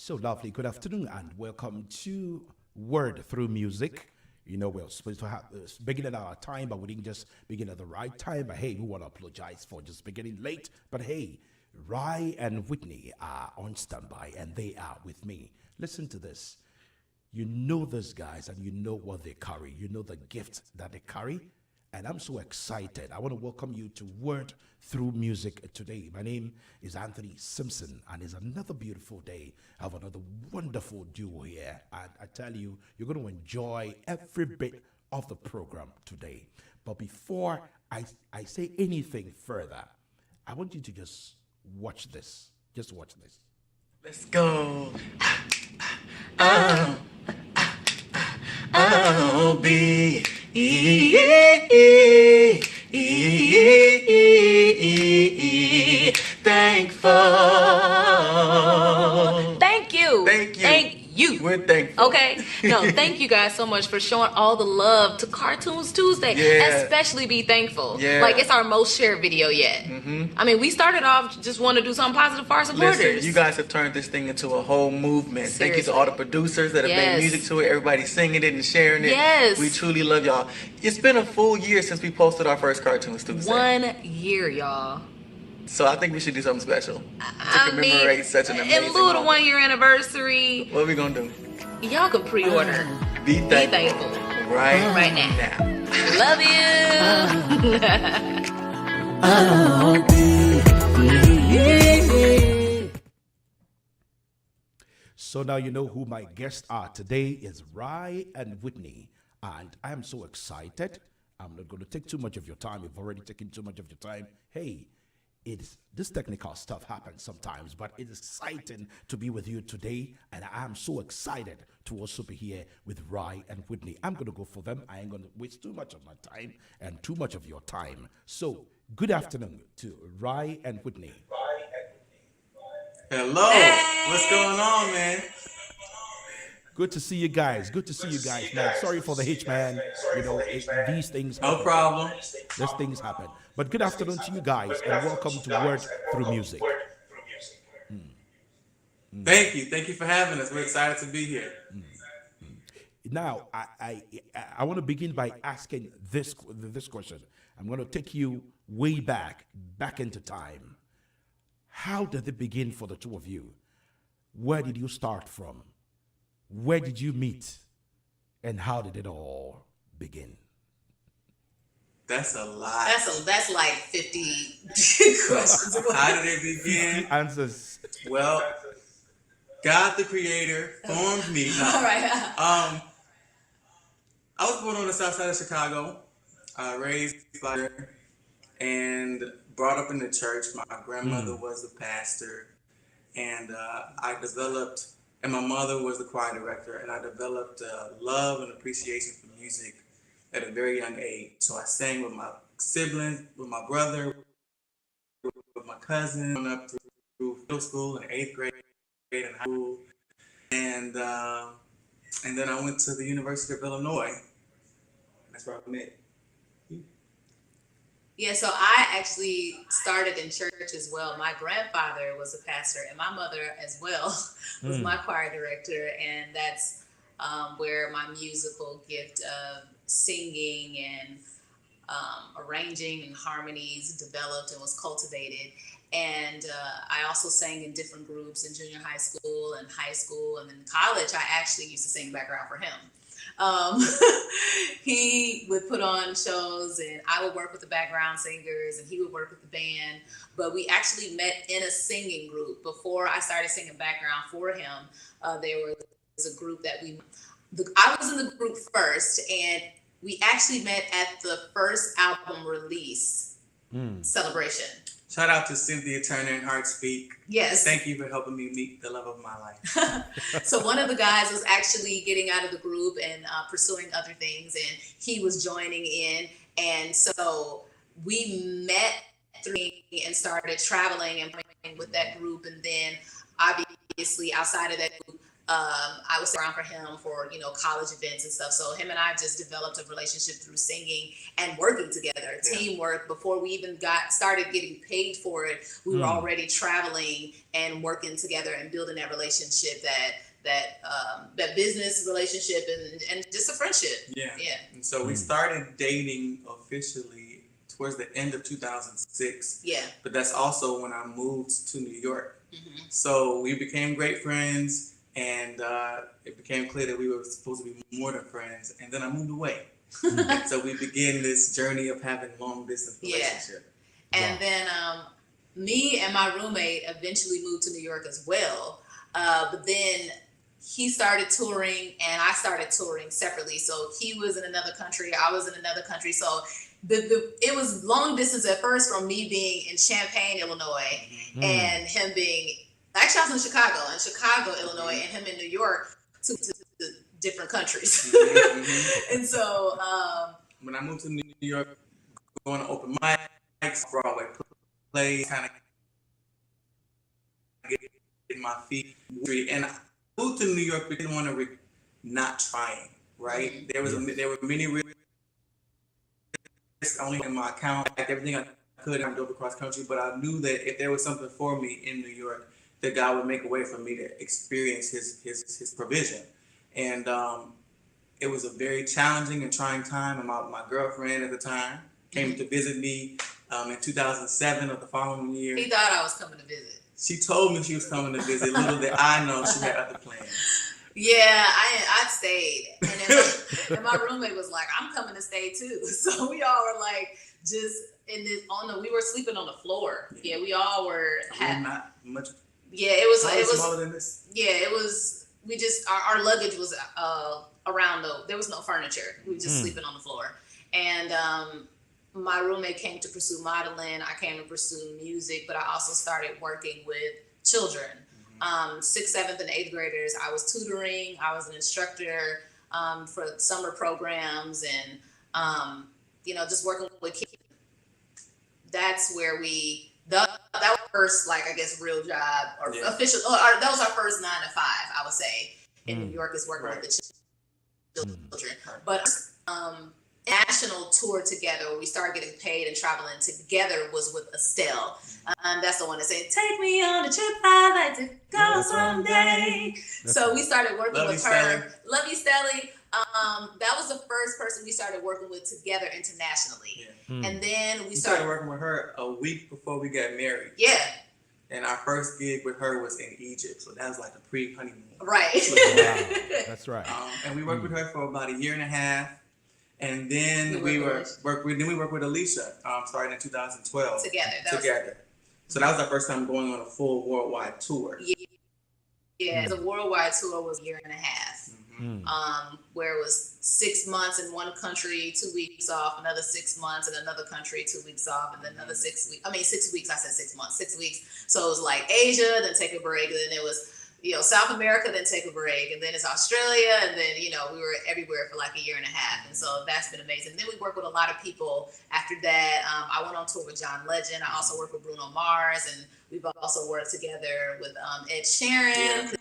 So lovely. Good afternoon and welcome to Word Through Music. You know, we're supposed to have beginning at our time, but we didn't just begin at the right time. But hey, we want to apologize for just beginning late. But hey, Raii and Whitney are on standby and they are with me. Listen to this. You know those guys and you know what they carry. You know the gift that they carry. And I'm so excited. I want to welcome you to Word Through Music today. My name is Anthony Simpson, and it's another beautiful day. I have another wonderful duo here. And I tell you, you're going to enjoy every bit of the program today. But before I say anything further, I want you to just watch this. Just watch this. Let's go. I'll be thankful. Thank you. Thank you. Thank you. We're thankful. Okay. No, thank you guys so much for showing all the love to Cartoons Tuesday. Yeah. Especially Be Thankful. Yeah. Like, it's our most shared video yet. I mean, we started off just want to do something positive for our supporters. Listen, you guys have turned this thing into a whole movement. Thank you to all the producers that have made music to it. Everybody singing it and sharing it. Yes. We truly love y'all. It's been a full year since we posted our first Cartoons Tuesday. 1 year, y'all. So I think we should do something special to commemorate such an amazing in lieu of the moment. 1 year anniversary, What are we gonna do? y'all can pre-order. Be Be thankful. Thankful. Right now. Oh, Love you. So now you know who my guests are. Today is Raii and Whitney. And I am so excited. I'm not going to take too much of your time. You've already taken too much of your time. Hey, this technical stuff happens sometimes, but it's exciting to be with you today. And I'm so excited to also be here with Raii and Whitney. I'm going to go for them. I ain't going to waste too much of my time and too much of your time. So good afternoon to Raii and Whitney. Hello. What's going on, man? Good to see you guys. Good to see you guys, man. Sorry for the hitch, man. You know, these things happen. No problem. These things happen. But good afternoon to you guys, and welcome to Word Through Music. Thank you. Thank you for having us. We're excited to be here. Now, I want to begin by asking this question. I'm going to take you way back into time. How did it begin for the two of you? Where did you start from? Where did you meet? And how did it all begin? That's a lot. That's like 50 questions. How did it begin? Answers. Well, God the Creator formed me. All right. I was born on the south side of Chicago, raised by her, and brought up in the church. My grandmother was the pastor, and and my mother was the choir director, and I developed love and appreciation for music at a very young age. So I sang with my siblings, with my brother, with my cousin, up through middle school and 8th grade and high school. And then I went to the University of Illinois. That's where I met you. Yeah, so I actually started in church as well. My grandfather was a pastor, and my mother as well was my choir director, and that's where my musical gift of singing and arranging and harmonies developed and was cultivated. And I also sang in different groups in junior high school, and then college. I actually used to sing background for him. He would put on shows, and I would work with the background singers, and he would work with the band. But we actually met in a singing group before I started singing background for him. There was a group that I was in the group first, and we actually met at the first album release celebration. Shout out to Cynthia Turner and Heartspeak. Yes. Thank you for helping me meet the love of my life. So one of the guys was actually getting out of the group and pursuing other things, and he was joining in. And so we met and started traveling and playing with that group. And then obviously outside of that group, I was around for him for, college events and stuff. So him and I just developed a relationship through singing and working together, teamwork. Before we even started getting paid for it, we were already traveling and working together and building that relationship, that business relationship and just a friendship. Yeah. And so we started dating officially towards the end of 2006. Yeah. But that's also when I moved to New York. Mm-hmm. So we became great friends. And it became clear that we were supposed to be more than friends. And then I moved away. And so we began this journey of having long distance relationship. And then me and my roommate eventually moved to New York as well. But then he started touring and I started touring separately. So he was in another country. I was in another country. So it was long distance at first from me being in Champaign, Illinois, and him being... Actually, I was in Chicago, Illinois, and him in New York, two different countries. And so... when I moved to New York, going to open mics, Broadway plays, kind of getting my feet. And I moved to New York because I didn't want to not trying, right? There were many risks only in my account, everything I could, I drove across country, but I knew that if there was something for me in New York, that God would make a way for me to experience his provision. And it was a very challenging and trying time. And my girlfriend at the time came to visit me in 2007 of the following year. He thought I was coming to visit. She told me she was coming to visit. Little did I know she had other plans. Yeah, I stayed. And then my roommate was like, I'm coming to stay too. So we all were like, just we were sleeping on the floor. Yeah, we all were. Not much. Yeah, it was smaller than this. Yeah, it was. We just our luggage was around there was no furniture. We were just sleeping on the floor. And my roommate came to pursue modeling. I came to pursue music, but I also started working with children, 6th, 7th, and 8th graders. I was tutoring. I was an instructor for summer programs, and just working with kids. That's where that was our first, I guess, real job or official. That was our first 9 to 5, I would say. In New York, is working with the children. But national tour together, where we started getting paid and traveling together, was with Estelle. That's the one that said, "Take me on a trip I'd like to go someday." So we started working with her. Love you, Stelly. That was the first person we started working with together internationally. And then we started working with her a week before we got married. Yeah. And our first gig with her was in Egypt. So that was like the pre-honeymoon. Right. Wow. That's right. And we worked with her for about a year and a half. And then we worked with Alicia, starting in 2012. Together. So that was our first time going on a full worldwide tour. Yeah, the worldwide tour was a year and a half. Where it was 6 months in one country, 2 weeks off, another 6 months in another country, 2 weeks off, and then another 6 weeks. 6 weeks. I said 6 months, 6 weeks. So it was like Asia, then take a break, and then it was South America, then take a break, and then it's Australia, and then we were everywhere for like a year and a half, and so that's been amazing. Then we worked with a lot of people. After that, I went on tour with John Legend. I also worked with Bruno Mars, and we've also worked together with Ed Sheeran,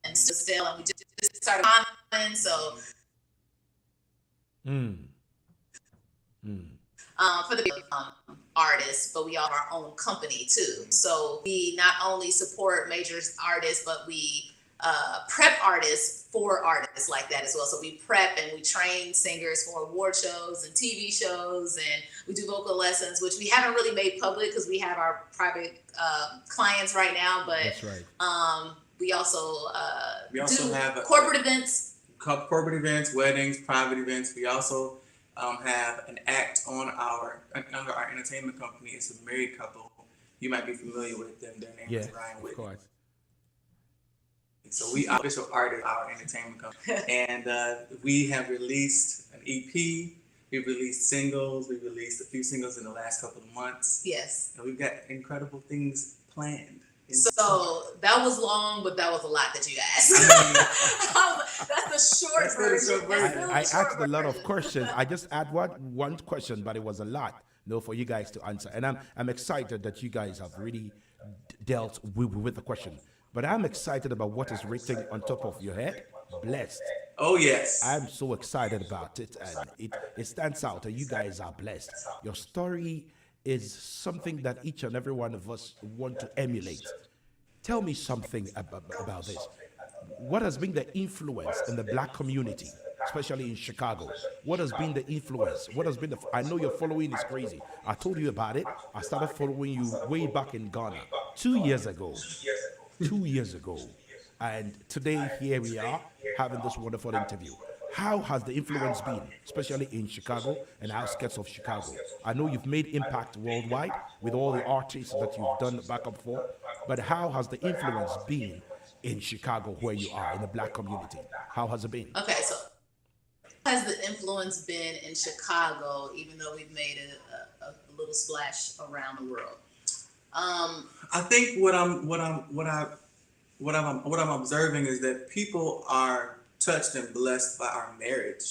and still, and we just started on. So for the artists, but we all have our own company too. So we not only support major artists, but we prep artists for artists like that as well. So we prep and we train singers for award shows and TV shows, and we do vocal lessons, which we haven't really made public because we have our private clients right now. But that's right. We also do have corporate events, weddings, private events. We also have an act under our entertainment company. It's a married couple. You might be familiar with them. Their name is Raii Whitney. Of course. So we are official artists of our entertainment company. And we have released an EP. We've released singles. We've released a few singles in the last couple of months. Yes. And we've got incredible things planned. So that was long, but that was a lot that you asked. That's the short version. I asked a lot of questions. I just add one question, but it was a lot, for you guys to answer. And I'm excited that you guys have really dealt with the question. But I'm excited about what is written on top of your head. Blessed. Oh yes. I'm so excited about it, and it stands out, and you guys are blessed. Your story is something that each and every one of us want to emulate. Tell me something about this. What has been the influence in the black community, especially in Chicago? What has been the influence? What has been the? I know your following is crazy. I told you about it. I started following you way back in Ghana 2 years ago. 2 years ago. And today, here we are having this wonderful interview. How has the influence been, especially in Chicago and outskirts of Chicago? I know you've made impact worldwide with all the artists that you've done backup for, but how has the influence been in Chicago where you are, in the black community? How has it been? Okay, so has the influence been in Chicago, even though we've made a little splash around the world? I think what I'm observing is that people are touched and blessed by our marriage,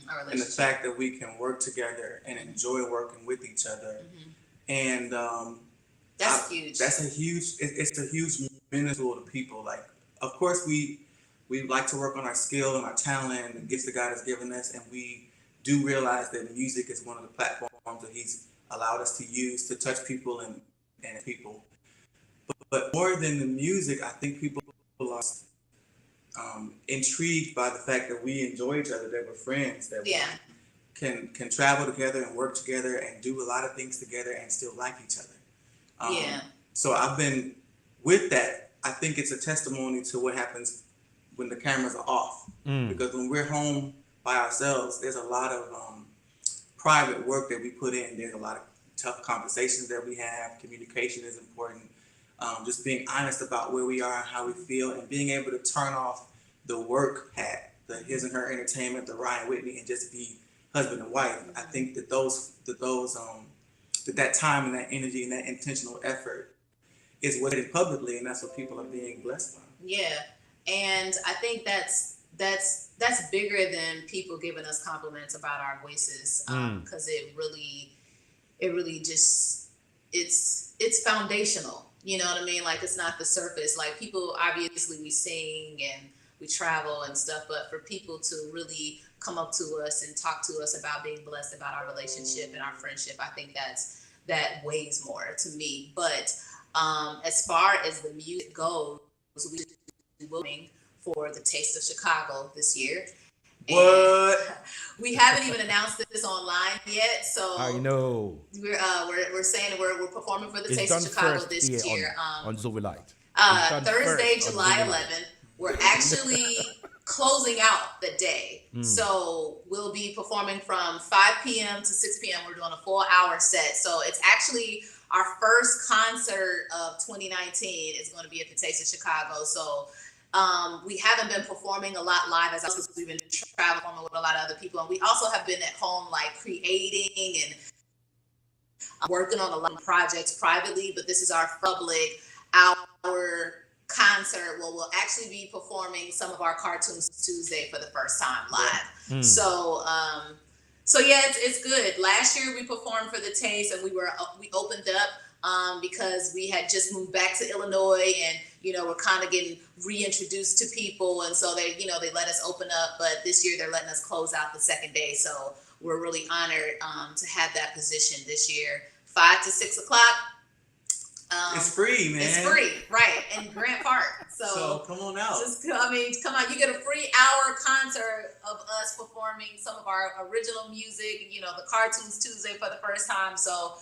Our and the fact that we can work together and enjoy working with each other, and that's huge. That's a huge. It's a huge ministry to people. Like, of course, we like to work on our skill and our talent and the gifts that God has given us, and we do realize that music is one of the platforms that He's allowed us to use to touch people and people. But more than the music, I think people are intrigued by the fact that we enjoy each other, that we're friends, that we can travel together and work together and do a lot of things together and still like each other. So I've been with that. I think it's a testimony to what happens when the cameras are off. Because when we're home by ourselves, there's a lot of private work that we put in. There's a lot of tough conversations that we have. Communication is important. Just being honest about where we are and how we feel, and being able to turn off the work hat, the his and her entertainment, the Raii Whitney, and just be husband and wife. I think that that time and that energy and that intentional effort is what it is publicly, and that's what people are being blessed by. Yeah, and I think that's bigger than people giving us compliments about our voices, because it really just it's foundational. You know what I mean? Like, it's not the surface. Like, people, obviously we sing and we travel and stuff, but for people to really come up to us and talk to us about being blessed about our relationship and our friendship, I think that weighs more to me. But as far as the music goes, we're looking for the Taste of Chicago this year. What? We haven't even announced this online yet, so I know. We're saying we're performing for the It's Taste of Chicago first this year. On Zoelight. Thursday, first on July Zoelight. 11th. We're actually closing out the day, so we'll be performing from 5 p.m. to 6 p.m. We're doing a 4-hour set, so it's actually our first concert of 2019 is going to be at the Taste of Chicago. So we haven't been performing a lot live, as because we've been traveling with a lot of other people, and we also have been at home, like, creating and working on a lot of projects privately. But this is our public our concert where we'll actually be performing some of our Cartoons Tuesday for the first time live. So yeah, it's good. Last year we performed for the Taste, and we opened up because we had just moved back to Illinois, and we're kind of getting reintroduced to people, and so they let us open up. But this year they're letting us close out the second day, so we're really honored to have that position this year. 5 to 6 o'clock. It's free, man. It's free, right? In Grant Park. So come on out. Come on. You get a free hour concert of us performing some of our original music. The Cartoons Tuesday for the first time. So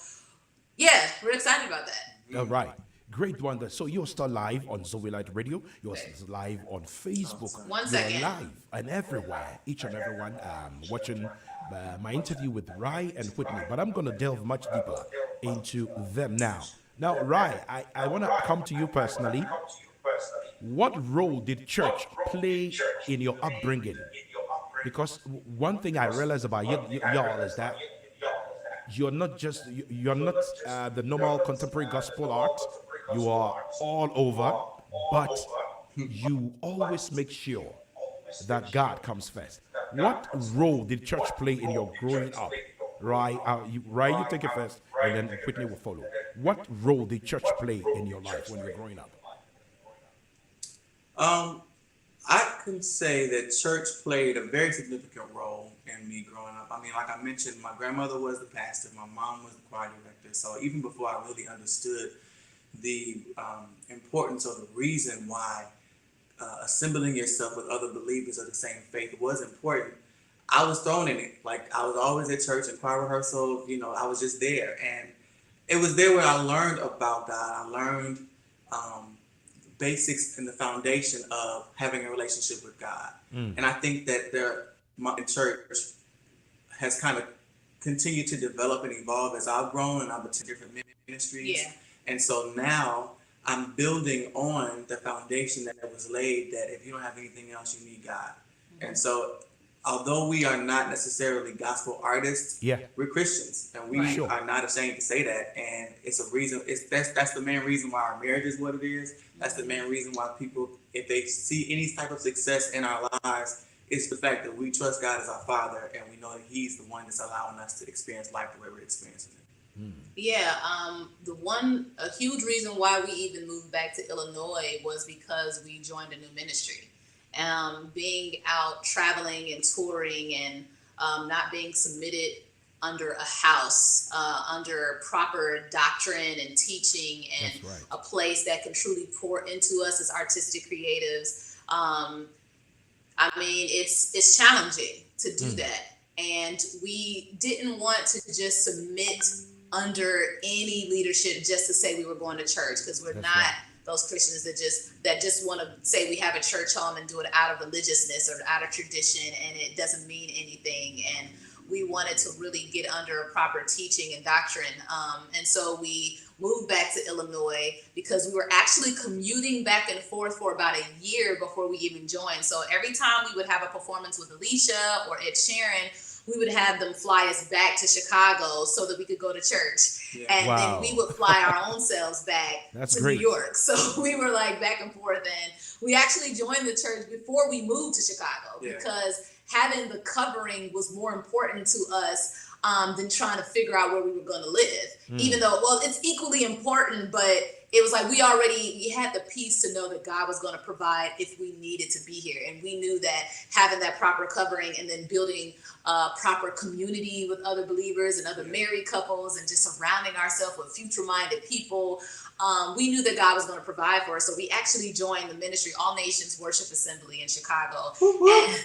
yeah, we're excited about that. All right. Great wonder. So you're still live on Zoelight Radio. You're still live on Facebook. You're live and everywhere. Each and everyone watching my interview with Raii and Whitney. But I'm going to delve much deeper into them now. Now, Raii, I want to come to you personally. What role did church play in your upbringing? Because one thing I realize about y'all is that you're not the normal contemporary gospel art. You are all over, but you always make sure that God comes first. What role did church play in your growing up? Raii, you take it first, and then Whitney will follow. What role did church play in your life when you were growing up? I can say that church played a very significant role in me growing up. I mean, like I mentioned, my grandmother was the pastor, my mom was the choir director. So even before I really understood the importance or the reason why assembling yourself with other believers of the same faith was important, I was thrown in it. Like, I was always at church and choir rehearsal, I was just there. And it was there where I learned about God. I learned basics and the foundation of having a relationship with God. And I think that my church has kind of continued to develop and evolve as I've grown and I've attended different ministries. Yeah. And so now I'm building on the foundation that was laid, that if you don't have anything else, you need God. And so although we are not necessarily gospel artists, we're Christians, and we are not ashamed to say that. And it's a reason. That's the main reason why our marriage is what it is. That's the main reason why people, if they see any type of success in our lives, it's the fact that we trust God as our Father, and we know that He's the one that's allowing us to experience life the way we're experiencing it. Yeah, a huge reason why we even moved back to Illinois was because we joined a new ministry. Being out traveling and touring and not being submitted under a house, under proper doctrine and teaching, and a place that can truly pour into us as artistic creatives. I mean, it's challenging to do that. And we didn't want to just submit under any leadership just to say we were going to church, because we're not those Christians that just want to say we have a church home and do it out of religiousness or out of tradition, and it doesn't mean anything. And we wanted to really get under a proper teaching and doctrine. And so we moved back to Illinois because we were actually commuting back and forth for about a year before we even joined. So every time we would have a performance with Alicia or Ed Sheeran, we would have them fly us back to Chicago so that we could go to church. Yeah. And then we would fly our own selves back to New York. So we were like back and forth. And we actually joined the church before we moved to Chicago because having the covering was more important to us than trying to figure out where we were going to live. Even though, it's equally important, but it was like we had the peace to know that God was going to provide if we needed to be here. And we knew that having that proper covering and then building proper community with other believers and other married couples and just surrounding ourselves with future-minded people, we knew that God was going to provide for us. So we actually joined the ministry, All Nations Worship Assembly in Chicago.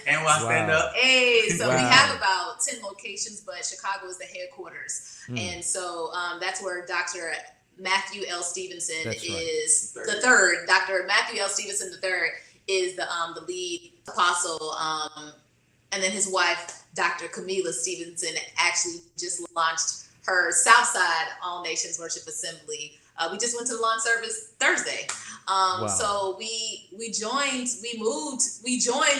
And we'll stand up. Hey, so we have about 10 locations, but Chicago is the headquarters. And so that's where Dr. Matthew L. Stevenson is the third. Dr. Matthew L. Stevenson III is the lead apostle. And then his wife, Dr. Camila Stevenson, actually just launched her Southside All Nations Worship Assembly. We just went to the launch service Thursday. So we joined,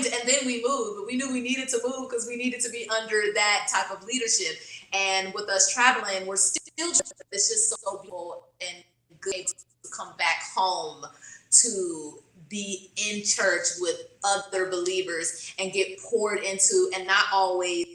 and then we moved. But we knew we needed to move because we needed to be under that type of leadership. And with us traveling, we're still, it's just so beautiful and good to come back home to be in church with other believers and get poured into, and not always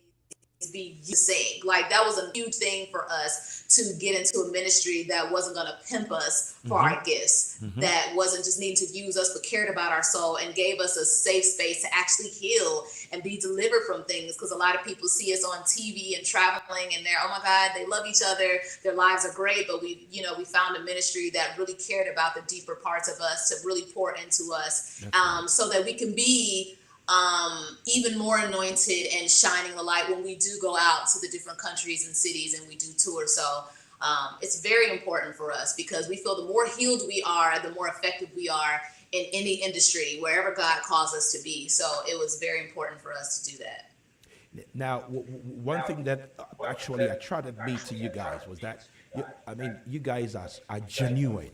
be sing. Like, that was a huge thing for us to get into a ministry that wasn't going to pimp us for our gifts, that wasn't just needing to use us, but cared about our soul and gave us a safe space to actually heal and be delivered from things. Because a lot of people see us on TV and traveling, and they're, oh my God, they love each other, their lives are great, but we found a ministry that really cared about the deeper parts of us, to really pour into us, so that we can be even more anointed and shining the light when we do go out to the different countries and cities and we do tours. So it's very important for us, because we feel the more healed we are, the more effective we are in any industry, wherever God calls us to be. So it was very important for us to do that. Now, one thing that actually attracted me to you guys was that, you guys are genuine.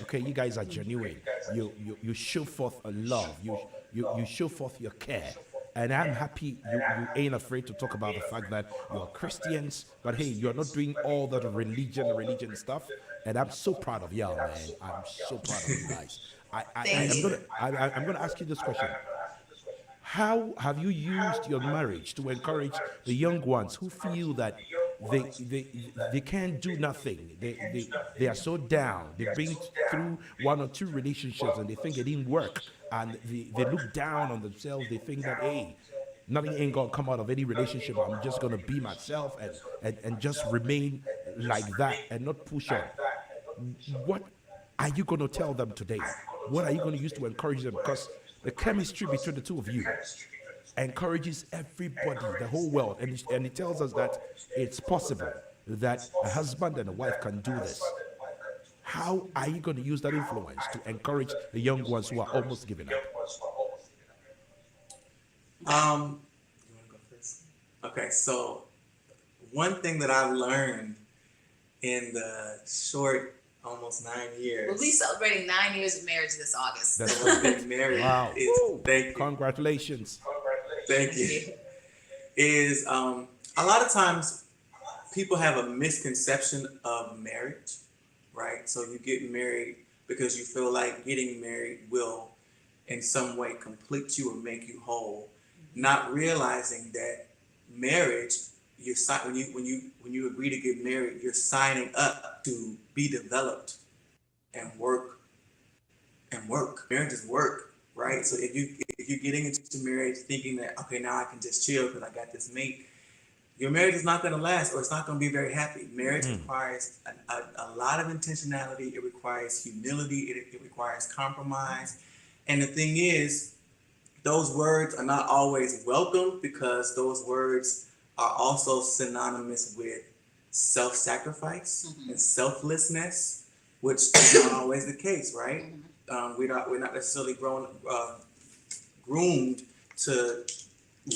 Okay, you guys are genuine. You show forth a love. You show forth your care. And I'm happy you ain't afraid to talk about the fact that you're Christians, but hey, you're not doing all that religion stuff. And I'm so proud of y'all, man. I'm so proud of you guys. I'm gonna ask you this question. How have you used your marriage to encourage the young ones who feel that they can't do nothing. They are so down. They've been through one or two relationships and they think it didn't work, and they look down on themselves. They think that, hey, nothing ain't gonna come out of any relationship. I'm just gonna be myself and just remain like that and not push on. What are you gonna tell them today? What are you gonna use to encourage them? Because the chemistry between the two of you encourages everybody, the whole world, and it tells us that it's possible that a husband and a wife can do this. How are you going to use that influence to encourage the young ones who are almost giving up? You want to go first? Okay, so one thing that I've learned in the short, almost 9 years. We'll be celebrating 9 years of marriage this August. That's I've been married. Wow. Thank you. Congratulations. Thank you. Is a lot of times people have a misconception of marriage, right? So you get married because you feel like getting married will in some way complete you or make you whole, not realizing that marriage, when you agree to get married, you're signing up to be developed and work. Marriage is work, right? So if you're getting into marriage thinking that, okay, now I can just chill because I got this mate, your marriage is not going to last, or it's not going to be very happy. Marriage requires a lot of intentionality. It requires humility. It requires compromise. And the thing is, those words are not always welcome because those words are also synonymous with self-sacrifice and selflessness, which is not always the case, right? We're not necessarily groomed to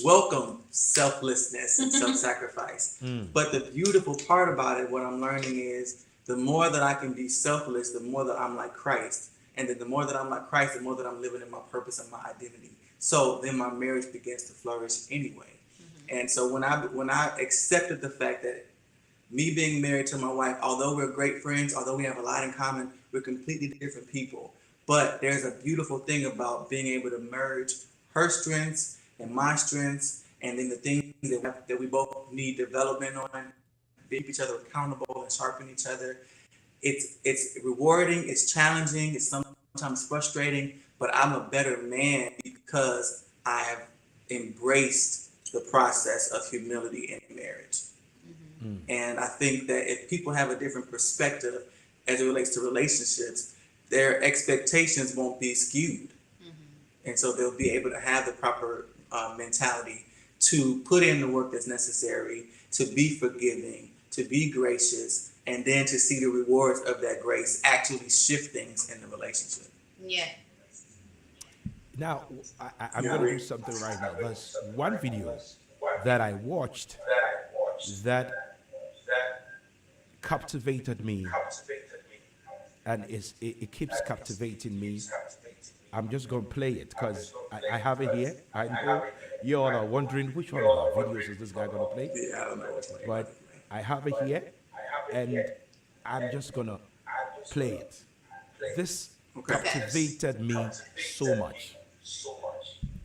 welcome selflessness and self-sacrifice. But the beautiful part about it, what I'm learning is the more that I can be selfless, the more that I'm like Christ. And then the more that I'm like Christ, the more that I'm living in my purpose and my identity. So then my marriage begins to flourish anyway. And so when I accepted the fact that me being married to my wife, although we're great friends, although we have a lot in common, we're completely different people. But there's a beautiful thing about being able to merge her strengths and my strengths, and then the things that we both need development on, keep each other accountable and sharpen each other. It's rewarding, it's challenging, it's sometimes frustrating, but I'm a better man because I have embraced the process of humility in marriage. And I think that if people have a different perspective as it relates to relationships, their expectations won't be skewed. And so they'll be able to have the proper mentality to put in the work that's necessary, to be forgiving, to be gracious, and then to see the rewards of that grace actually shift things in the relationship. Yeah. Now, I'm going to do something right now. There's one video that I watched that captivated me, and it keeps captivating me. I'm just going to play it because I have it here. I know you all are wondering which one of our videos is this guy going to play. Yeah, I don't know. But I have it here, and I'm just going to play it. This captivated me so much.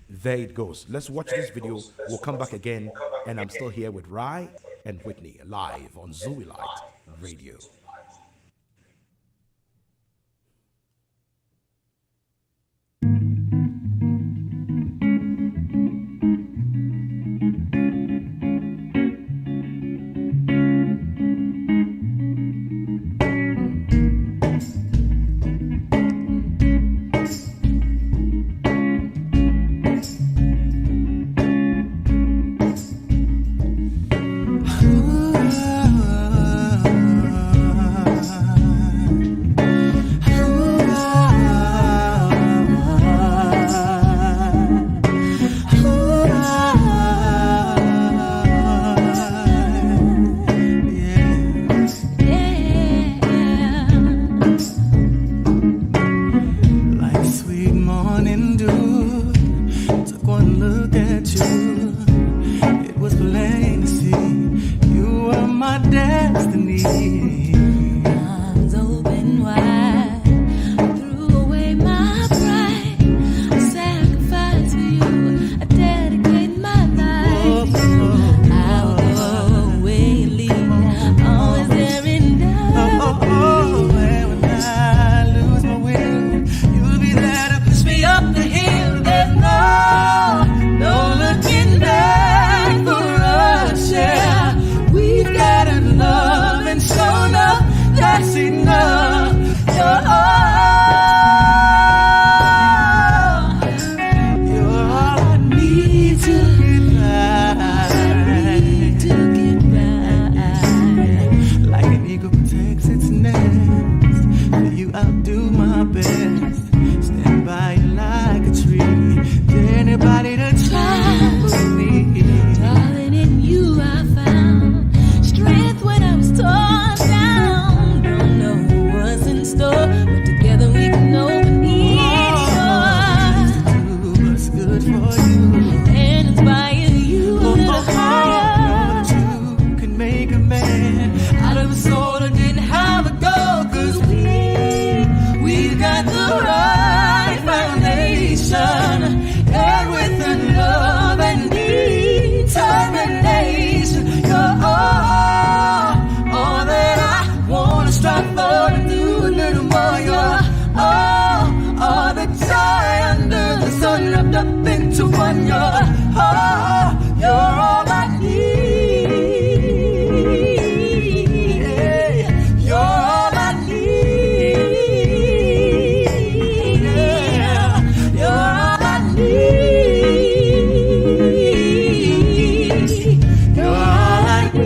There it goes. Let's watch this video. We'll come back again, and I'm still here with Raii and Whitney live on Zoelight Radio. do my best. Stand by you like a tree. Dare anybody to try with me. Darling, in you I found strength when I was torn down. Don't know what's in store, but together we can open any door. What's good for you? And inspire you a little higher. You can make a man out of a soul that didn't have a goal. 'Cause we got the right foundation. And with the love and determination, you're all that I wanna strive for and do a little more. You're all the joy under the sun wrapped up into one. You're all I need. You're all I need. You're all I need. You're all I need.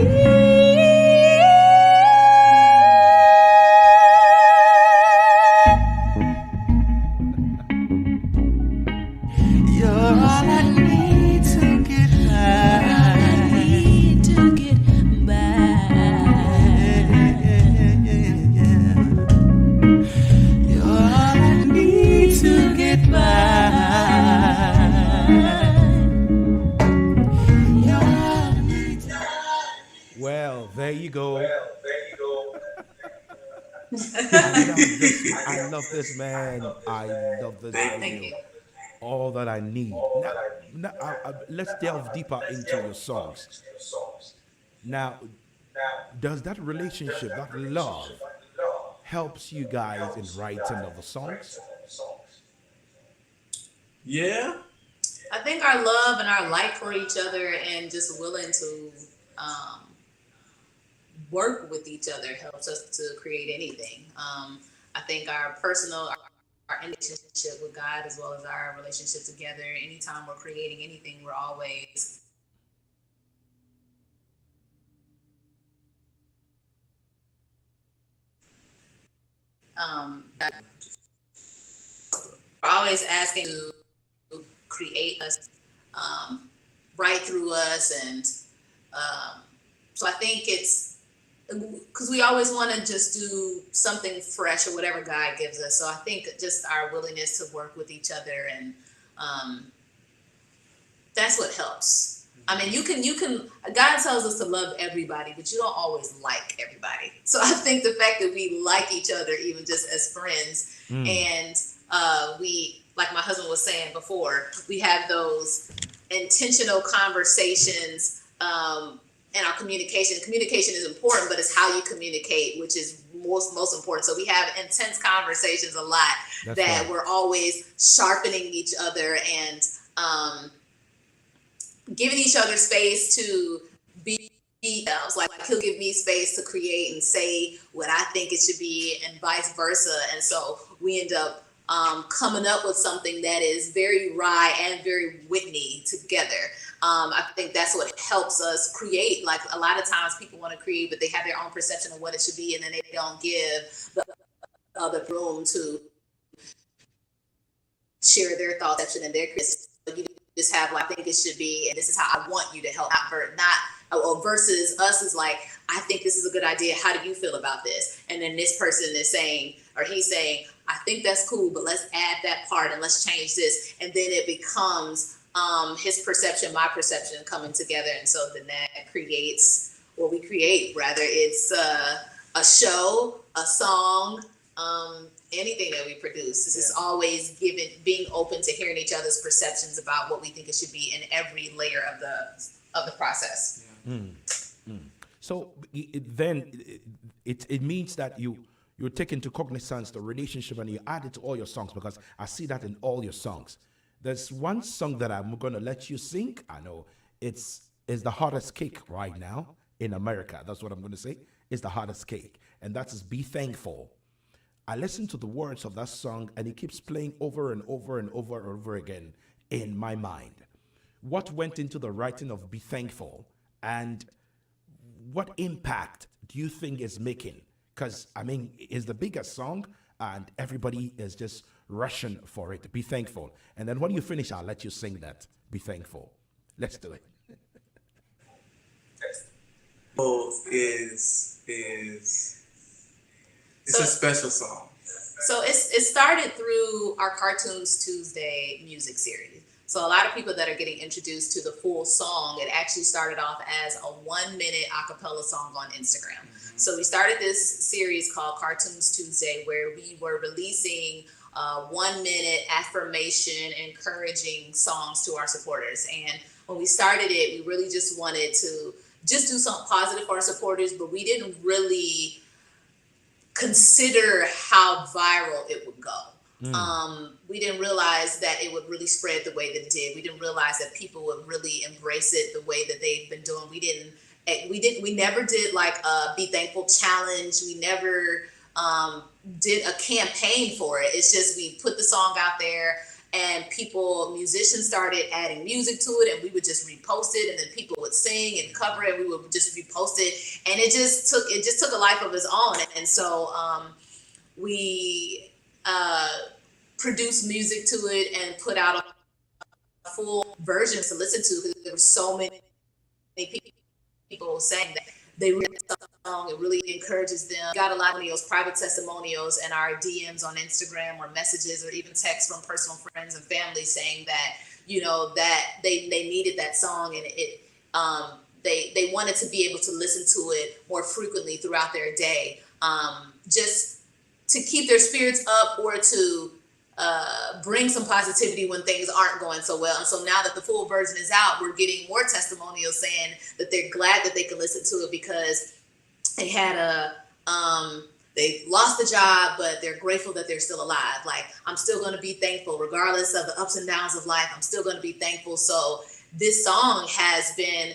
You're all I need to get by. Need to get by. You're all I need to get by. You're all I need to. Well, there you go. I love this, man. I love this. Thank you. All that I need. Now, let's delve deeper into your songs. Now, does that relationship, that love, helps you guys in writing of the songs? Yeah. I think our love and our like for each other and just willing to work with each other helps us to create anything. I think our relationship with God as well as our relationship together, anytime we're creating anything, we're always we're always asking to create us, write through us, and so I think it's because we always want to just do something fresh or whatever God gives us. So I think just our willingness to work with each other, and that's what helps. I mean, you can, God tells us to love everybody, but you don't always like everybody. So I think the fact that we like each other, even just as friends, and we, like my husband was saying before, we have those intentional conversations, and our communication is important, but it's how you communicate, which is most important. So we have intense conversations a lot. That's that right. We're always sharpening each other and giving each other space to be themselves. Like he'll give me space to create and say what I think it should be, and vice versa. And so we end up coming up with something that is very Raii and very Whitney together. I think that's what helps us create. Like a lot of times people want to create, but they have their own perception of what it should be, and then they don't give the other room to share their thoughts and their criticism. You just have like, I think it should be, and this is how I want you to help. Versus us is like, I think this is a good idea. How do you feel about this? And then this person is saying, or he's saying, I think that's cool, but let's add that part and let's change this. And then it becomes his perception, my perception coming together. And so then that creates what we create, whether it's a show, a song, anything that we produce. It's just always being open to hearing each other's perceptions about what we think it should be in every layer of the process. So it means that you're taking into cognizance the relationship and you add it to all your songs, because I see that in all your songs. There's one song that I'm going to let you sing. I know it's the hottest cake right now in America. That's what I'm going to say. It's the hottest cake. And that is Be Thankful. I listen to the words of that song and it keeps playing over and over and over and over again in my mind. What went into the writing of Be Thankful, and what impact do you think it's making? Because, I mean, it's the biggest song, and everybody is just rushing for it. Be thankful. And then when you finish, I'll let you sing that. Be thankful. Let's do it. It's a special song. So it started through our Cartoons Tuesday music series. So a lot of people that are getting introduced to the full song, it actually started off as a 1-minute a cappella song on Instagram. Mm-hmm. So we started this series called Cartoons Tuesday, where we were releasing 1-minute affirmation, encouraging songs to our supporters. And when we started it, we really just wanted to just do something positive for our supporters, but we didn't really consider how viral it would go. We didn't realize that it would really spread the way that it did. We didn't realize that people would really embrace it the way that they've been doing. We never did like a Be Thankful challenge. We never did a campaign for it. It's just we put the song out there, and musicians started adding music to it, and we would just repost it, and then people would sing and cover it. We would just repost it, and it just took a life of its own. And so we produced music to it and put out a full version to listen to, because there were so many people saying that they really like the song. It really encourages them. We got a lot of those private testimonials in our DMs on Instagram, or messages, or even texts from personal friends and family saying that, that they needed that song, and they wanted to be able to listen to it more frequently throughout their day, just to keep their spirits up, or to bring some positivity when things aren't going so well. And so now that the full version is out, we're getting more testimonials saying that they're glad that they can listen to it, because they had they lost the job, but they're grateful that they're still alive. Like, I'm still going to be thankful regardless of the ups and downs of life. I'm still going to be thankful. So this song has been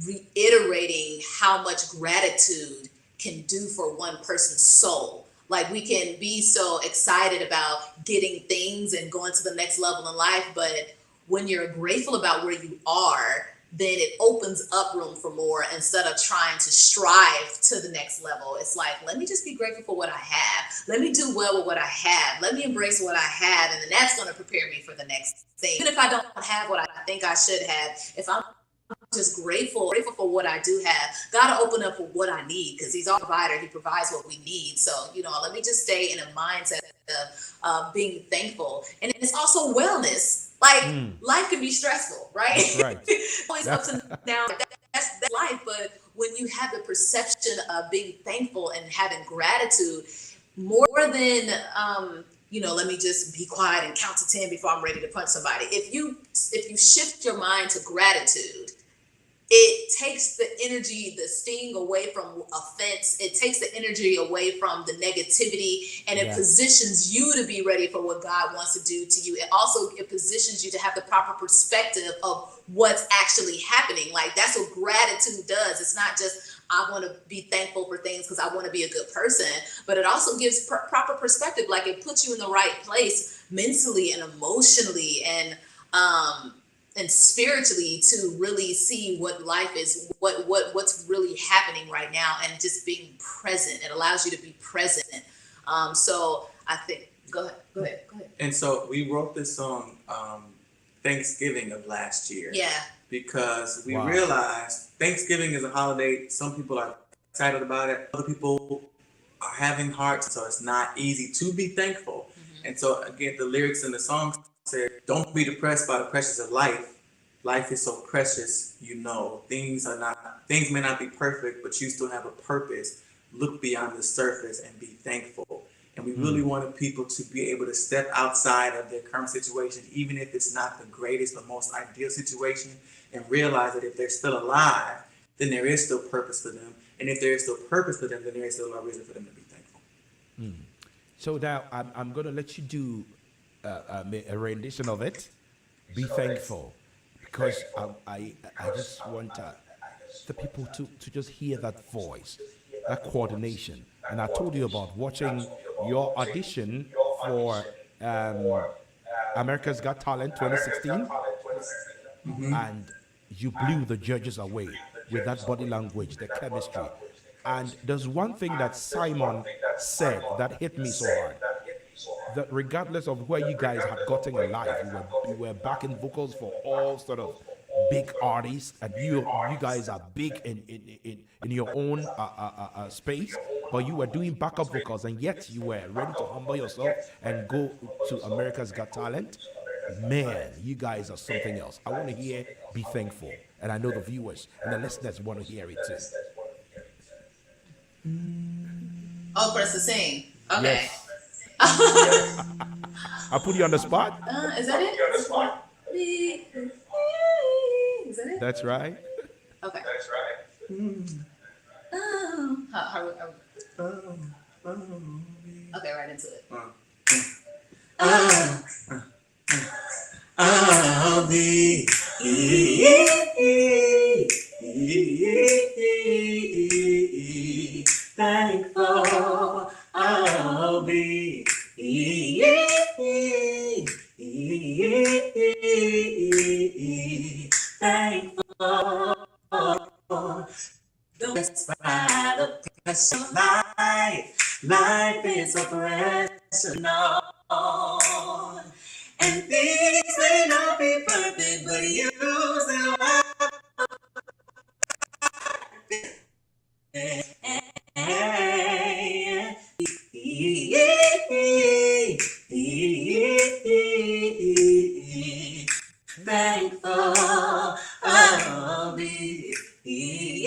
reiterating how much gratitude can do for one person's soul. Like, we can be so excited about getting things and going to the next level in life, but when you're grateful about where you are, then it opens up room for more, instead of trying to strive to the next level. It's like, let me just be grateful for what I have. Let me do well with what I have. Let me embrace what I have, and then that's going to prepare me for the next thing. Even if I don't have what I think I should have, if I'm just grateful for what I do have, God will open up for what I need, because He's our provider. He provides what we need. So, let me just stay in a mindset of being thankful. And it's also wellness. Like, life can be stressful, right? Right. Always ups and downs. That's life. But when you have the perception of being thankful and having gratitude, more than let me just be quiet and count to 10 before I'm ready to punch somebody. If you shift your mind to gratitude, it takes the energy, the sting away from offense. It takes the energy away from the negativity, and it positions you to be ready for what God wants to do to you. It positions you to have the proper perspective of what's actually happening. Like, that's what gratitude does. It's not just, I want to be thankful for things because I want to be a good person, but it also gives proper perspective. Like, it puts you in the right place mentally and emotionally and spiritually, to really see what life is, what's really happening right now, and just being present. It allows you to be present. So I think, go ahead. And so we wrote this song Thanksgiving of last year. Yeah. Because we realized Thanksgiving is a holiday. Some people are excited about it. Other people are having hearts, so it's not easy to be thankful. Mm-hmm. And so again, the lyrics in the song said, don't be depressed by the pressures of life. Life is so precious, things may not be perfect, but you still have a purpose. Look beyond the surface and be thankful. And we really wanted people to be able to step outside of their current situation, even if it's not the greatest or most ideal situation, and realize that if they're still alive, then there is still purpose for them. And if there is still purpose for them, then there is still a reason for them to be thankful. So now I'm going to let you do a rendition of it. Be thankful. Because I just want the people to just hear that voice, that coordination. And I told you about watching your audition for America's Got Talent 2016. And you blew the judges away with that body language, the chemistry. And there's one thing that Simon said that hit me so hard. that regardless of where you guys have gotten in life, you were backing vocals for all sort of big artists, and you guys are big in your own space, but you were doing backup vocals, and yet you were ready to humble yourself and go to America's Got Talent. Man, you guys are something else. I want to hear Be Thankful, and I know the viewers and the listeners want to hear it too. Oh, for us to sing. Okay. Yes. I put you on the spot. Is that it? Is that it? That's right. Okay. Okay, right into it. I'll be thankful. I'll be thankful. Despite the pressure of life is a pressure on. And things may not be perfect, but you still have thankful. I'll be thankful.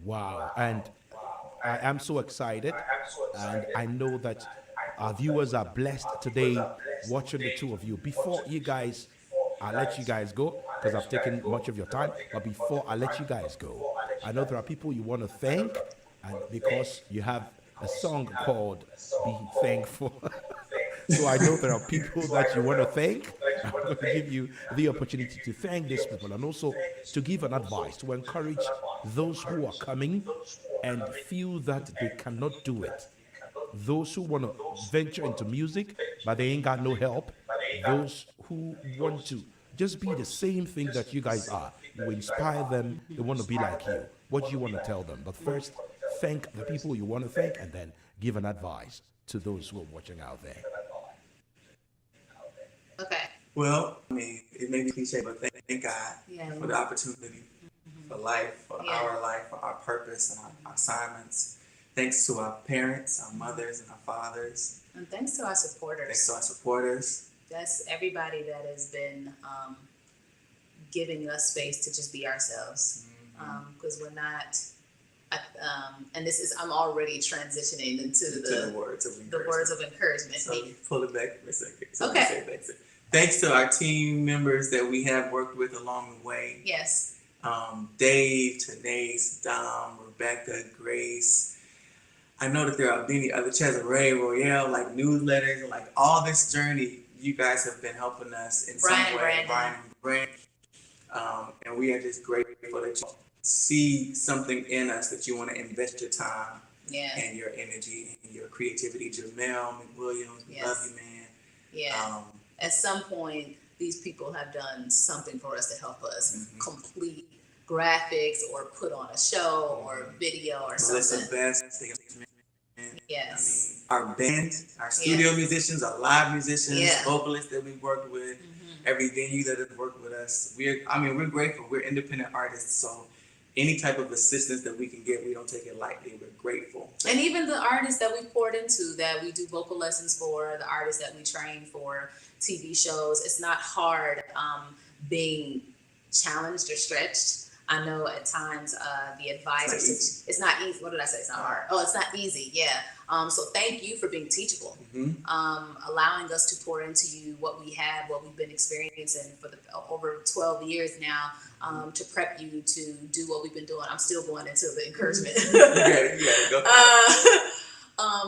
Wow. And I am so excited, and I know that our viewers are blessed today watching the two of you. Before you guys, I'll let you guys go because I've taken much of your time, but before I let you guys go, I know there are people you want to thank, and because you have a song called Be Thankful. So I know there are people that you want to thank. I'm going to give you the opportunity to thank these people, and also to give an advice, to encourage those who are coming and feel that they cannot do it. Those who want to venture into music, but they ain't got no help. Those who want to just be the same thing that you guys are. You inspire them. They want to be like you. What do you want to tell them? But first, thank the people you want to thank, and then give an advice to those who are watching out there. Okay. Well, I mean, it may be cliche, but thank God for the opportunity, for life, for our life, for our purpose and our assignments. Thanks to our parents, our mothers, and our fathers. And thanks to our supporters. Thanks to our supporters. That's everybody that has been giving us space to just be ourselves. Because we're not, and this is, I'm already transitioning into the words of encouragement. So pull it back for a second. So Okay. Thanks to our team members that we have worked with along the way. Yes. Dave, Tanace, Dom, Rebecca, Grace. I know that there are many other Raii, Royale, like newsletters, and like all this journey, you guys have been helping us in some way. Brian and Brent. And we are just grateful that you see something in us, that you want to invest your time and your energy and your creativity. Jamel McWilliams, we love you, man. Yeah. At some point, these people have done something for us to help us complete graphics or put on a show or video or something. Yes. I mean, our band, our studio musicians, our live musicians, vocalists that we've worked with, every venue that has worked with us. We're grateful. We're independent artists, so any type of assistance that we can get, we don't take it lightly. We're grateful. And even the artists that we poured into, that we do vocal lessons for, the artists that we train for TV shows, it's not hard being challenged or stretched. I know at times the advisors, it's not easy. What did I say? It's not hard. Oh, it's not easy. Yeah. So thank you for being teachable, allowing us to pour into you what we have, what we've been experiencing for the over 12 years now, to prep you to do what we've been doing. I'm still going into the encouragement. Go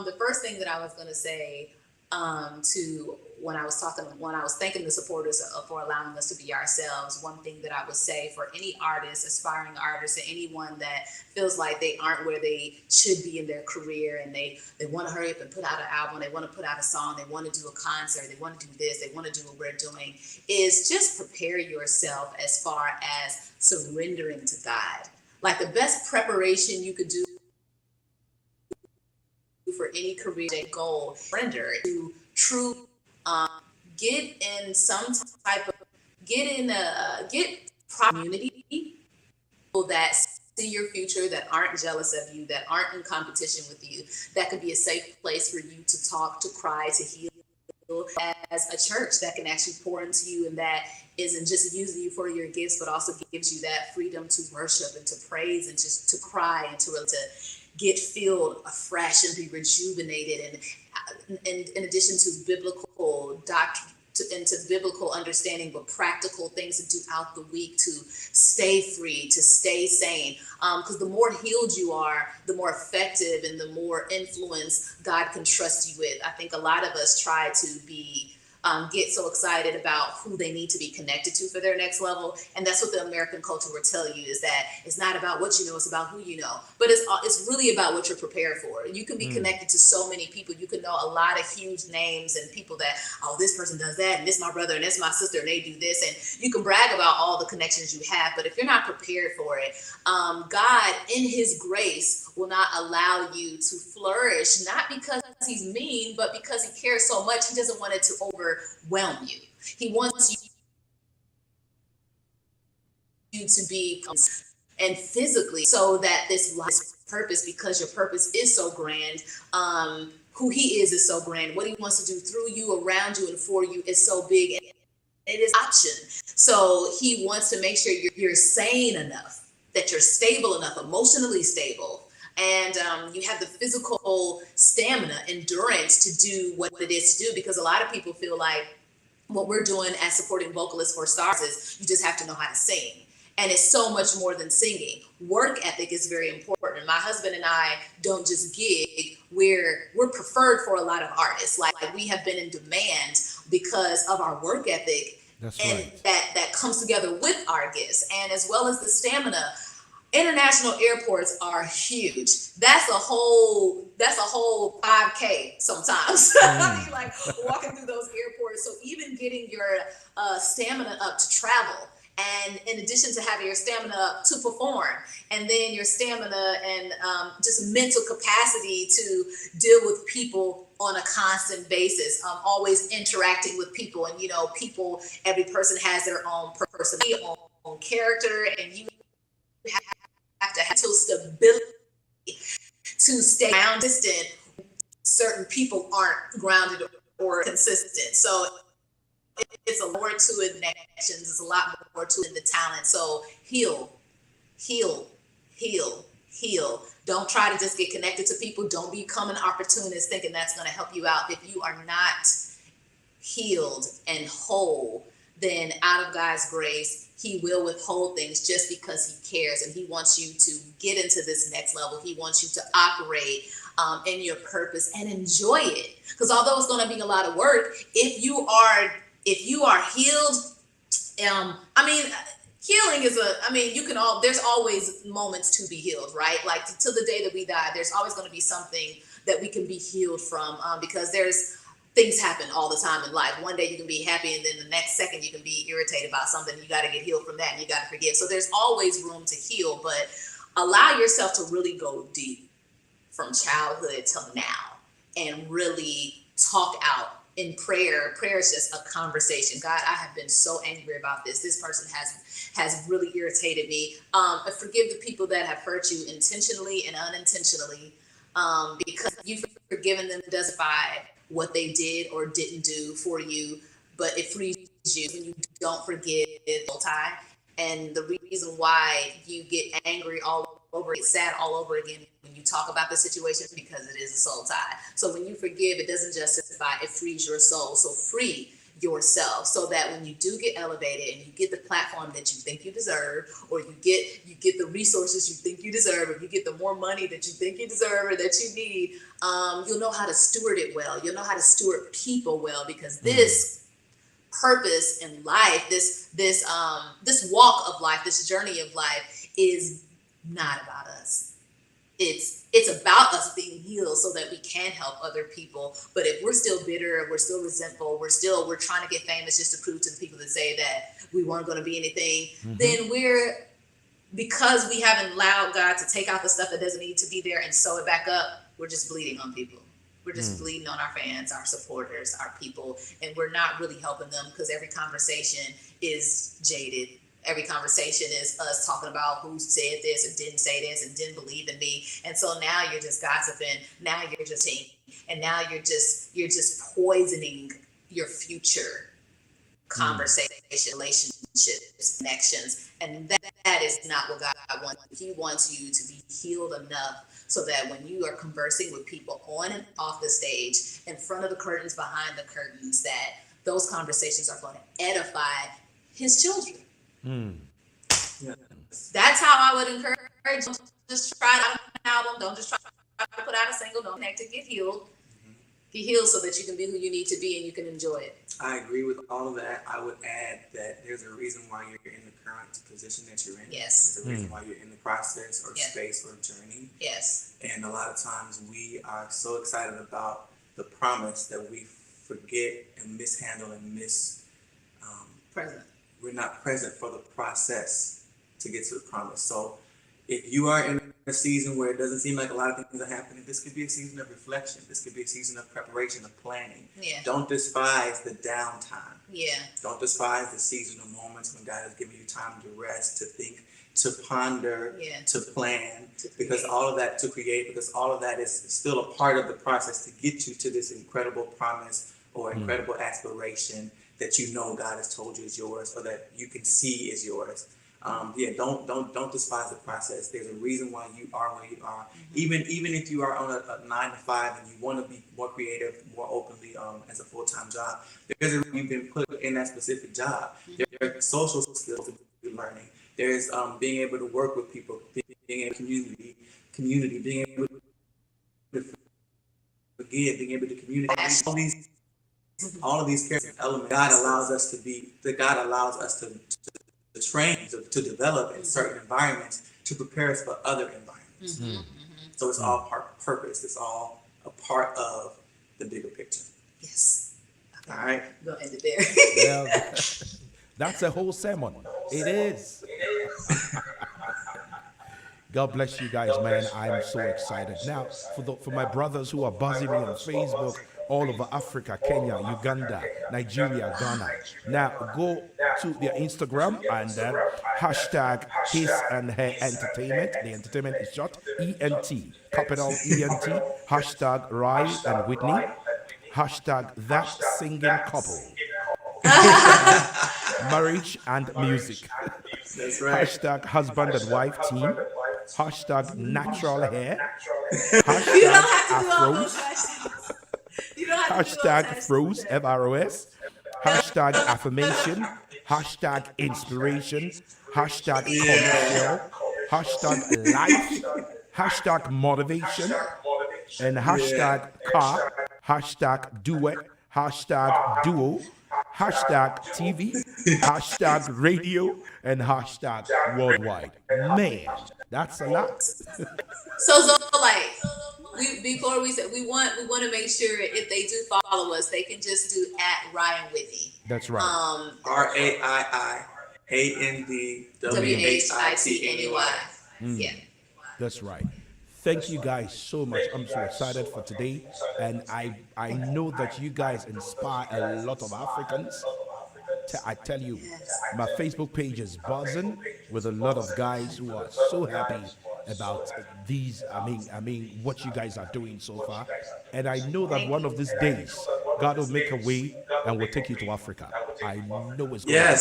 the first thing that I was going to say to when I was thanking the supporters for allowing us to be ourselves, one thing that I would say for any artist, aspiring artist, and anyone that feels like they aren't where they should be in their career, and they want to hurry up and put out an album, they want to put out a song, they want to do a concert, they want to do this, they want to do what we're doing, is just prepare yourself as far as surrendering to God. Like, the best preparation you could do for any career goal, surrender to true, get in some type of, get community, people that see your future, that aren't jealous of you, that aren't in competition with you, that could be a safe place for you to talk, to cry, to heal, as a church that can actually pour into you, and that isn't just using you for your gifts, but also gives you that freedom to worship and to praise and just to cry and to get filled afresh and be rejuvenated. And in addition to biblical doctrine, into biblical understanding, but practical things to do out the week to stay free, to stay sane. Because the more healed you are, the more effective and the more influence God can trust you with. I think a lot of us try to get so excited about who they need to be connected to for their next level. And that's what the American culture will tell you, is that it's not about what you know, it's about who you know. But it's really about what you're prepared for. You can be connected to so many people. You can know a lot of huge names and people that, oh, this person does that, and this is my brother, and this is my sister, and they do this. And you can brag about all the connections you have. But if you're not prepared for it, God, in his grace, will not allow you to flourish, not because he's mean, but because he cares so much. He doesn't want it to overwhelm you. He wants you to be and physically, so that this life purpose, because your purpose is so grand, who he is so grand, what he wants to do through you, around you, and for you is so big, and it is option. So he wants to make sure you're sane enough, that you're stable enough, emotionally stable, and you have the physical stamina, endurance to do what it is to do. Because a lot of people feel like what we're doing as supporting vocalists for stars is you just have to know how to sing. And it's so much more than singing. Work ethic is very important. My husband and I don't just gig, we're preferred for a lot of artists. Like we have been in demand because of our work ethic. That's and right. that comes together with our gifts, and as well as the stamina. International airports are huge. That's a whole 5K sometimes. You're like walking through those airports. So even getting your stamina up to travel, and in addition to having your stamina up to perform, and then your stamina and just mental capacity to deal with people on a constant basis, always interacting with people. And people, every person has their own personality, own character, and you have to have stability to stay consistent. Certain people aren't grounded or consistent. So it's a lot more to it than actions. It's a lot more to it than the talent. So heal. Don't try to just get connected to people. Don't become an opportunist thinking that's going to help you out. If you are not healed and whole, then out of God's grace, he will withhold things just because he cares, and he wants you to get into this next level. He wants you to operate in your purpose and enjoy it. Because although it's going to be a lot of work, if you are healed, healing is there's always moments to be healed, right? Like till the day that we die, there's always going to be something that we can be healed from, because there's things happen all the time in life. One day you can be happy, and then the next second you can be irritated about something. You got to get healed from that, and you got to forgive. So there's always room to heal, but allow yourself to really go deep from childhood till now and really talk out in prayer. Prayer is just a conversation. God, I have been so angry about this. This person has really irritated me. Forgive the people that have hurt you intentionally and unintentionally, because you've forgiven them doesn't justify what they did or didn't do for you, but it frees you when you don't forgive the whole time. And the reason why you get angry all over, get sad all over again when you talk about the situation, because it is a soul tie. So when you forgive, it doesn't justify, it frees your soul. So free yourself, so that when you do get elevated and you get the platform that you think you deserve, or you get the resources you think you deserve, or you get the more money that you think you deserve or that you need, you'll know how to steward it well. You'll know how to steward people well, because this purpose in life, this walk of life, this journey of life is not about us. It's about us being healed so that we can help other people. But if we're still bitter, we're still resentful, we're trying to get famous just to prove to the people that say that we weren't going to be anything, then because we haven't allowed God to take out the stuff that doesn't need to be there and sew it back up, we're just bleeding on people. We're just bleeding on our fans, our supporters, our people, and we're not really helping them, because every conversation is jaded. Every conversation is us talking about who said this and didn't say this and didn't believe in me. And so now you're just gossiping. Now you're just saying, and now you're just poisoning your future conversation, relationships, connections. And that is not what God wants. He wants you to be healed enough so that when you are conversing with people on and off the stage, in front of the curtains, behind the curtains, that those conversations are going to edify his children. Yeah. That's how I would encourage. Don't just try out an album. Don't just try to put out a single. Don't connect to get healed. Get healed so that you can be who you need to be and you can enjoy it. I agree with all of that. I would add that there's a reason why you're in the current position that you're in. Yes. There's a reason why you're in the process or space or journey. Yes. And a lot of times we are so excited about the promise that we forget and mishandle and present. We're not present for the process to get to the promise. So if you are in a season where it doesn't seem like a lot of things are happening, this could be a season of reflection. This could be a season of preparation, of planning. Yeah. Don't despise the downtime. Yeah. Don't despise the seasonal moments when God has given you time to rest, to think, to ponder, to plan, because all of that is still a part of the process to get you to this incredible promise or incredible aspiration that you know God has told you is yours, or that you can see is yours. Don't despise the process. There's a reason why you are where you are. Even if you are on a 9 to 5 and you want to be more creative, more openly as a full-time job, there's a reason you've been put in that specific job. There are social skills that you're learning. There's being able to work with people, being in community, being able to forgive, being able to communicate. All of these character elements, God allows us to train, to develop in certain environments to prepare us for other environments. So it's all part of purpose. It's all a part of the bigger picture. Yes. All right. We'll end it there. Well, that's a whole sermon. It is. God bless you guys, man. I'm so excited. Now, for my brothers who are buzzing me on Facebook, all over Africa, Kenya, Uganda, Nigeria, Ghana. Now, go to their Instagram and then hashtag his and her entertainment. The entertainment is short, ENT, capital ENT, hashtag Raii and Whitney, hashtag that singing couple, marriage and music, That's right. hashtag husband and wife team, hashtag natural hair, You don't hashtag have to do all those afros, hashtags. You don't have to do hashtag those hashtags. froze, F-R-O-S, hashtag affirmation, hashtag inspiration, hashtag commercial, hashtag life, hashtag motivation, and hashtag car, hashtag duet, hashtag duo, hashtag TV, hashtag radio, and hashtag worldwide. Man, that's a lot. So Zoelight, before we said we want to make sure if they do follow us, they can just do @Raii Whitney. That's right. RAIIANDWHITNEY. Yeah. That's right. Thank you guys so much. I'm so excited for today. And I know that you guys inspire a lot of Africans. I tell you, my Facebook page is buzzing with a lot of guys who are so happy about these. I mean, what you guys are doing so far. And I know that one of these days, God will make a way and will take you to Africa. I know it's going to happen.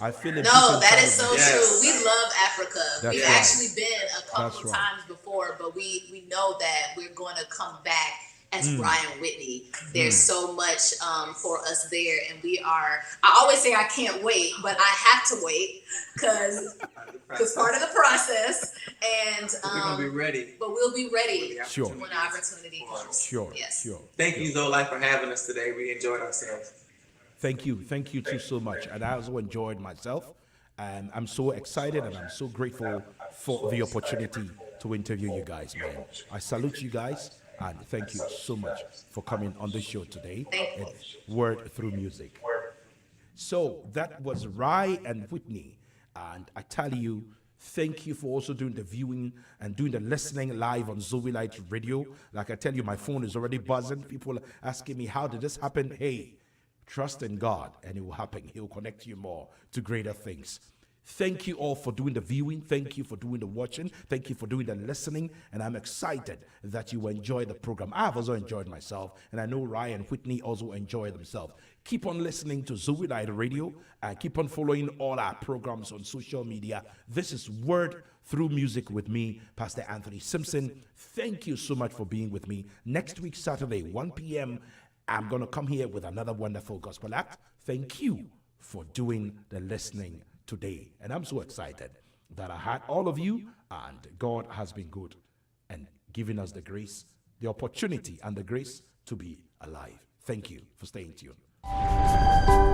I feel it. No, that is so Yes. true. We love Africa. That's We've right. actually been a couple That's right. times before, but we know that we're going to come back as Raii Whitney. There's so much for us there, and I always say I can't wait, but I have to wait because part of the process, and we're gonna be ready. But we'll be ready Sure. when the opportunity comes. Sure. Yes. Sure. Thank you, Zoelight, for having us today. We enjoyed ourselves. Thank you too so much, and I also enjoyed myself. And I'm so excited and I'm so grateful for the opportunity to interview you guys, man. I salute you guys and thank you so much for coming on the show today. Thank you. Word Through Music. So that was Raii and Whitney, and I tell you, thank you for also doing the viewing and doing the listening live on Zoelight Radio. Like I tell you, my phone is already buzzing. People are asking me, how did this happen? Hey, trust in God and it will happen. He will connect you more to greater things. Thank you all for doing the viewing. Thank you for doing the watching. Thank you for doing the listening. And I'm excited that you enjoy the program. I've also enjoyed myself. And I know Raii and Whitney also enjoy themselves. Keep on listening to Zoelight Radio and keep on following all our programs on social media. This is Word Through Music with me, Pastor Anthony Simpson. Thank you so much for being with me. Next week, Saturday, 1 p.m., I'm going to come here with another wonderful gospel act. Thank you for doing the listening today. And I'm so excited that I had all of you, and God has been good and giving us the grace, the opportunity, and the grace to be alive. Thank you for staying tuned.